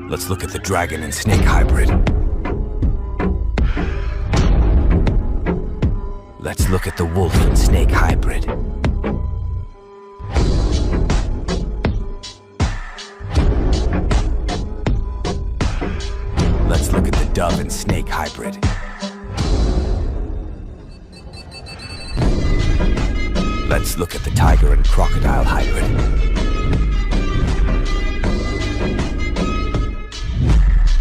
Let's look at the dragon and snake hybrid. Let's look at the wolf and snake hybrid. Let's look at the dove and snake hybrid. Let's look at the tiger and crocodile hybrid.